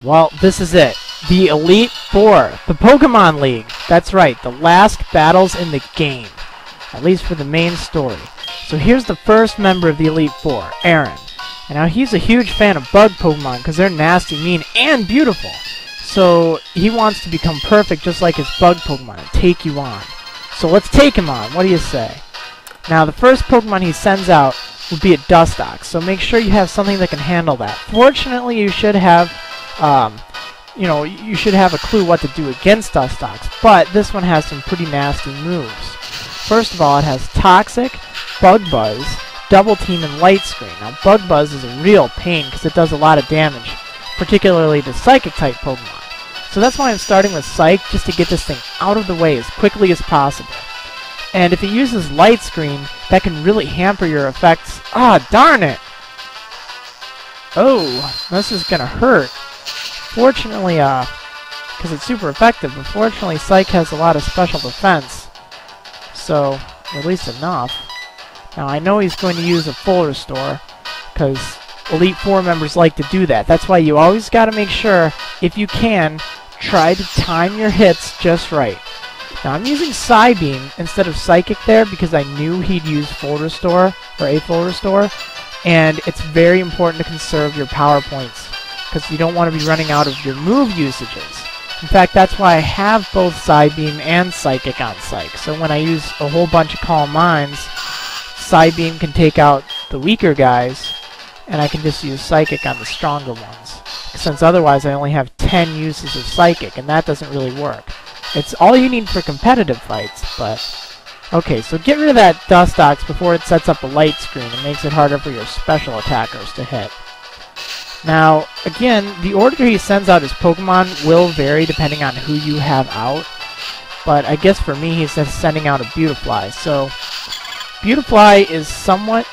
Well, this is it. The Elite Four. The Pokemon League. That's right, the last battles in the game. At least for the main story. So here's the first member of the Elite Four, Aaron. And now he's a huge fan of bug Pokemon because they're nasty, mean, and beautiful. So he wants to become perfect just like his bug Pokemon and take you on. So let's take him on. What do you say? Now the first Pokemon he sends out will be a Dustox. So make sure you have something that can handle that. Fortunately, you should have you should have a clue what to do against Dustox, but this one has some pretty nasty moves. First of all, it has Toxic, Bug Buzz, Double Team, and Light Screen. Now, Bug Buzz is a real pain because it does a lot of damage, particularly to Psychic-type Pokemon. So that's why I'm starting with Psych, just to get this thing out of the way as quickly as possible. And if it uses Light Screen, that can really hamper your effects. Ah, darn it! Oh, this is gonna hurt. Fortunately, because it's super effective, but fortunately Psych has a lot of special defense. So, at least enough. Now, I know he's going to use a full restore, because Elite Four members like to do that. That's why you always got to make sure, if you can, try to time your hits just right. Now, I'm using Psybeam instead of Psychic there, because I knew he'd use full restore, or a full restore, and it's very important to conserve your power points, because you don't want to be running out of your move usages. In fact, that's why I have both Psybeam and Psychic on Psych. So when I use a whole bunch of Calm Minds, Psybeam can take out the weaker guys, and I can just use Psychic on the stronger ones. Since otherwise I only have 10 uses of Psychic, and that doesn't really work. It's all you need for competitive fights, but... Okay, so get rid of that Dustox before it sets up a light screen and makes it harder for your special attackers to hit. Now, again, the order he sends out his Pokemon will vary depending on who you have out. But I guess for me, he's just sending out a Beautifly. So, Beautifly is somewhat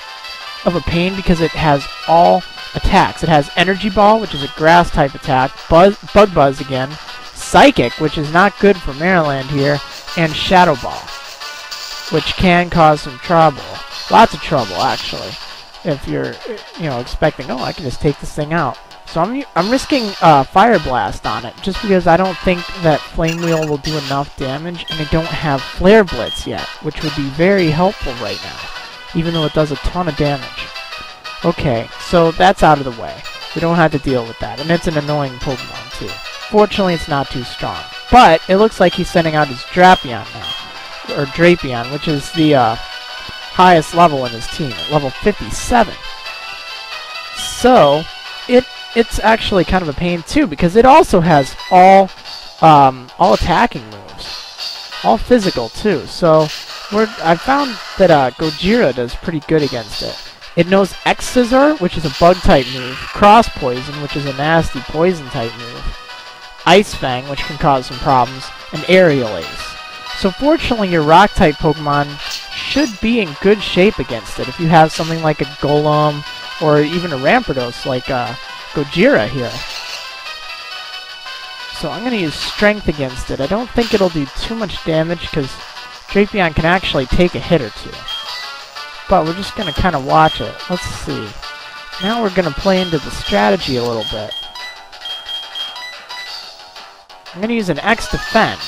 of a pain because it has all attacks. It has Energy Ball, which is a Grass-type attack, Bug Buzz again, Psychic, which is not good for Maryland here, and Shadow Ball, which can cause some trouble. Lots of trouble, actually. If you're, expecting, I can just take this thing out. So I'm risking Fire Blast on it, just because I don't think that Flame Wheel will do enough damage, and I don't have Flare Blitz yet, which would be very helpful right now, even though it does a ton of damage. Okay, so that's out of the way. We don't have to deal with that, and it's an annoying Pokemon, too. Fortunately, it's not too strong. But it looks like he's sending out his Drapion now, or Drapion, which is the highest level in his team, at level 57. So, it's actually kind of a pain too, because it also has all attacking moves, all physical too. So, I found that Gojira does pretty good against it. It knows X-Scissor, which is a bug-type move, Cross Poison, which is a nasty poison-type move, Ice Fang, which can cause some problems, and Aerial Ace. So fortunately, your Rock-type Pokemon should be in good shape against it if you have something like a Golem or even a Rampardos like Gojira here. So I'm going to use Strength against it. I don't think it'll do too much damage because Drapion can actually take a hit or two. But we're just going to kind of watch it. Let's see. Now we're going to play into the strategy a little bit. I'm going to use an X-Defend,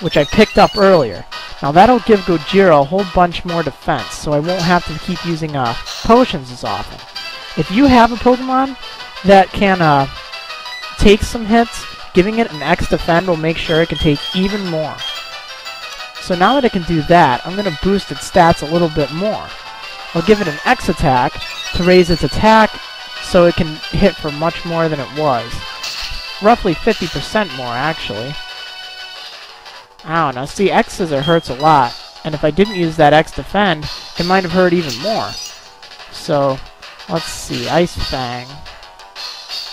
which I picked up earlier. Now that'll give Gojira a whole bunch more defense, so I won't have to keep using potions as often. If you have a Pokemon that can take some hits, giving it an X-Defend will make sure it can take even more. So now that it can do that, I'm going to boost its stats a little bit more. I'll give it an X-Attack to raise its attack so it can hit for much more than it was. Roughly 50% more, actually. Ow, now see, X-Scissor hurts a lot, and if I didn't use that X-Defend, it might have hurt even more. So, let's see, Ice Fang.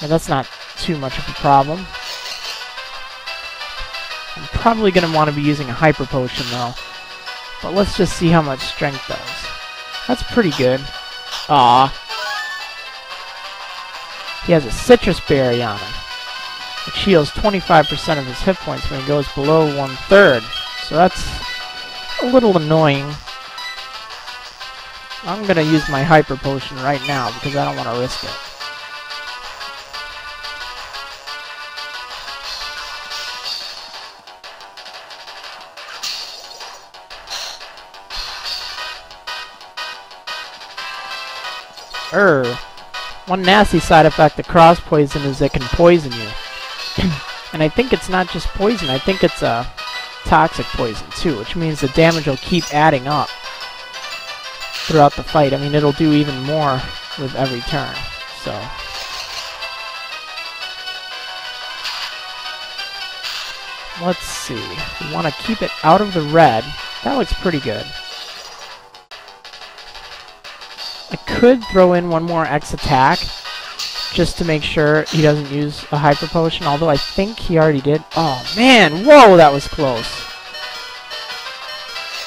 Yeah, that's not too much of a problem. I'm probably going to want to be using a Hyper Potion, though. But let's just see how much Strength does. That's pretty good. Aww. He has a Citrus Berry on him, which heals 25% of his hit points when he goes below 1/3. So that's a little annoying. I'm going to use my Hyper Potion right now because I don't want to risk it. One nasty side effect of cross poison is it can poison you. And I think it's not just poison, I think it's a toxic poison too, which means the damage will keep adding up throughout the fight. I mean, it'll do even more with every turn. So let's see. We want to keep it out of the red. That looks pretty good. I could throw in one more X attack just to make sure he doesn't use a hyper potion, although I think he already did. Oh man, whoa, that was close.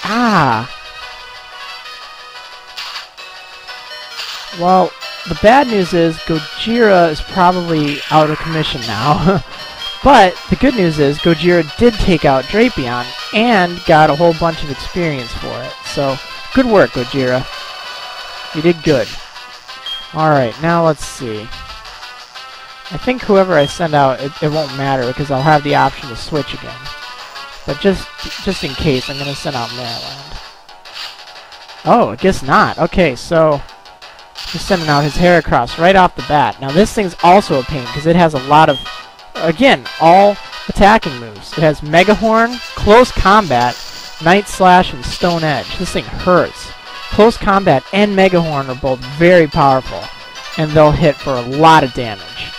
Ah. Well, the bad news is Gojira is probably out of commission now. But the good news is Gojira did take out Drapion and got a whole bunch of experience for it. So, good work, Gojira. You did good. Alright, now let's see. I think whoever I send out, it won't matter because I'll have the option to switch again. But just in case, I'm going to send out Maryland. Oh, I guess not. Okay, so he's sending out his Heracross right off the bat. Now this thing's also a pain because it has a lot of, again, all attacking moves. It has Mega Horn, Close Combat, Night Slash, and Stone Edge. This thing hurts. Close Combat and Mega Horn are both very powerful, and they'll hit for a lot of damage.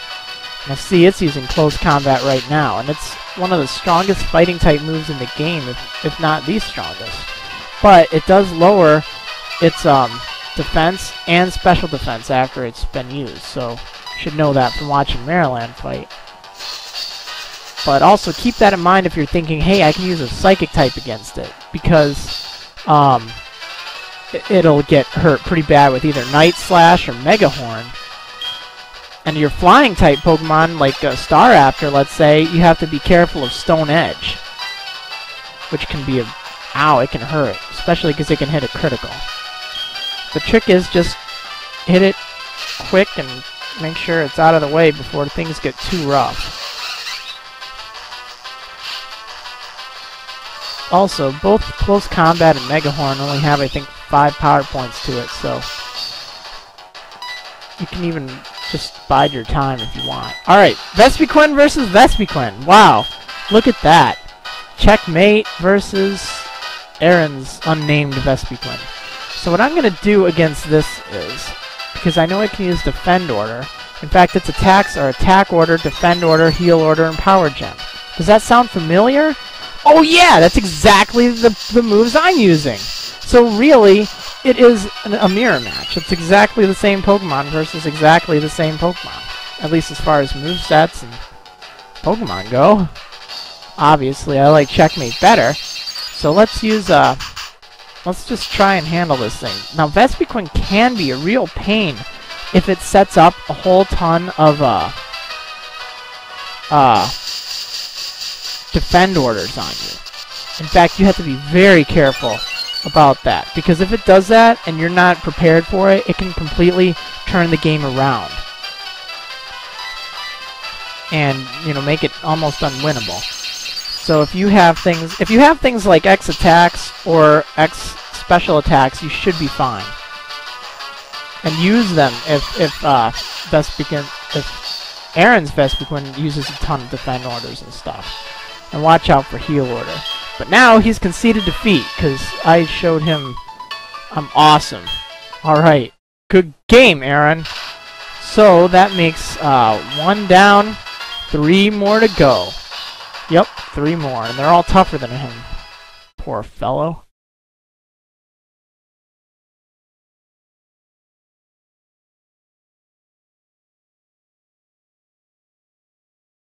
Now see, it's using Close Combat right now, and it's one of the strongest fighting type moves in the game, if not the strongest. But it does lower its defense and special defense after it's been used, so you should know that from watching Maryland fight. But also keep that in mind if you're thinking, hey, I can use a Psychic type against it, because it'll get hurt pretty bad with either Night Slash or Mega Horn. And your flying type Pokemon, like Staraptor, let's say, you have to be careful of Stone Edge, which can be ow, it can hurt, especially because it can hit a critical. The trick is just hit it quick and make sure it's out of the way before things get too rough. Also, both Close Combat and Mega Horn only have, I think, 5 power points to it, so you can even just bide your time if you want. Alright, Vespiquen versus Vespiquen. Wow, look at that. Checkmate versus Aaron's unnamed Vespiquen. So what I'm going to do against this is, because I know I can use Defend Order. In fact, its attacks are Attack Order, Defend Order, Heal Order, and Power Gem. Does that sound familiar? Oh yeah, that's exactly the moves I'm using. So really, it is a mirror match. It's exactly the same Pokemon versus exactly the same Pokemon. At least as far as movesets and Pokemon go. Obviously, I like Checkmate better. So let's use, let's just try and handle this thing. Now, Vespiquen can be a real pain if it sets up a whole ton of, Defend Orders on you. In fact, you have to be very careful about that, because if it does that and you're not prepared for it, it can completely turn the game around and, you know, make it almost unwinnable. So if you have things like X attacks or X special attacks, you should be fine. And use them if Aaron's Vespiquen uses a ton of Defend Orders and stuff. And watch out for Heal Order. But now he's conceded defeat, because I showed him I'm awesome. Alright. Good game, Aaron. So that makes 1 down, 3 more to go. Yep, 3 more. And they're all tougher than him. Poor fellow.